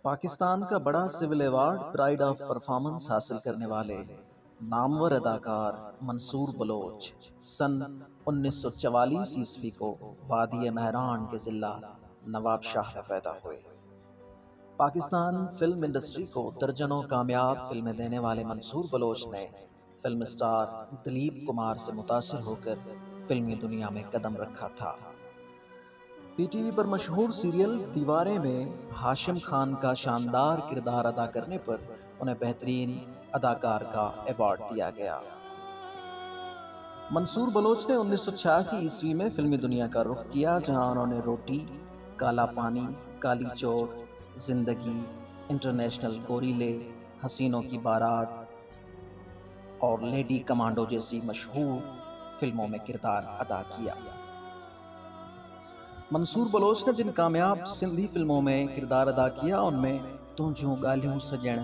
पाकिस्तान का बड़ा civil award Pride of Performance हासिल करने वाले नामवर अदाकार मंसूर बलोच सन 1944 ईस्वी को वादी महरान के ज़िला नवाबशाह में पैदा हुए। पाकिस्तान फिल्म इंडस्ट्री को दर्जनों कामयाब फिल्में देने वाले मंसूर बलोच ने फिल्म स्टार दिलीप कुमार से मुतासिर होकर फिल्मी दुनिया में कदम रखा था। पीटीवी पर मशहूर सीरियल दीवारें में हाशिम खान का शानदार किरदार अदा करने पर उन्हें बेहतरीन अदाकार का अवार्ड दिया गया। मंसूर बलोच ने 1986 ईस्वी में फिल्मी दुनिया का रुख किया, जहां उन्होंने रोटी, काला पानी, काली चोर, जिंदगी, इंटरनेशनल गोरीले, हसीनों की बारात और लेडी कमांडो जैसी मशहूर फिल्मों में किरदार अदा किया। मंसूर बलोच ने जिन कामयाब सिंधी फिल्मों में किरदार अदा किया उनमें तुझूं ॻाल्हियूं सजण,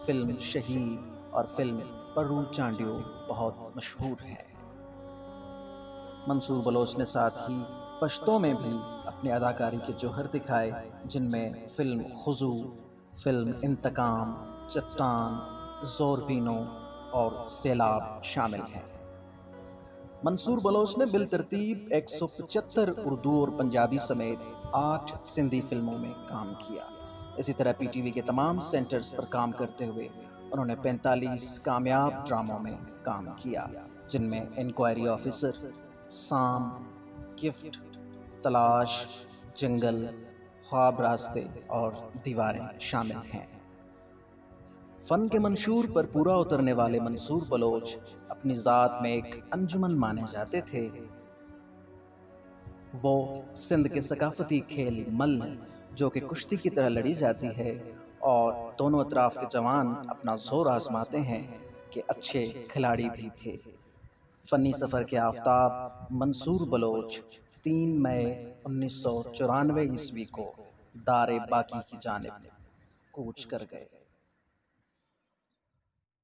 फिल्म शहीद और फिल्म परू चांडियो बहुत मशहूर हैं। मंसूर बलोच ने साथ ही पश्तो में भी अपनी अदाकारी के जौहर दिखाए, जिनमें फिल्म खुजू, फिल्म इंतकाम, चट्टान, ज़ोरवीनो और सैलाब शामिल हैं। मंसूर बलोच ने बिलतरतीब 175 उर्दू और पंजाबी समेत 8 सिंधी फिल्मों में काम किया। इसी तरह पीटीवी के तमाम सेंटर्स पर काम करते हुए उन्होंने 45 कामयाब ड्रामों में काम किया, जिनमें इंक्वायरी ऑफिसर, साम, गिफ्ट, तलाश, जंगल, ख्वाब रास्ते और दीवारें शामिल हैं। फन के मंशूर पर पूरा उतरने वाले मंसूर बलोच अपनी ज़ात में एक अंजुमन माने जाते थे। वो सिंध के सकाफती खेल मल्ल, जो कि कुश्ती की तरह लड़ी जाती है और दोनों अतराफ के जवान अपना जोर आजमाते हैं, कि अच्छे खिलाड़ी भी थे। फ़नी सफ़र के आफताब मंसूर बलोच 3 मई 1994 ईस्वी को दारे बाकी की जानिब कूच कर गए।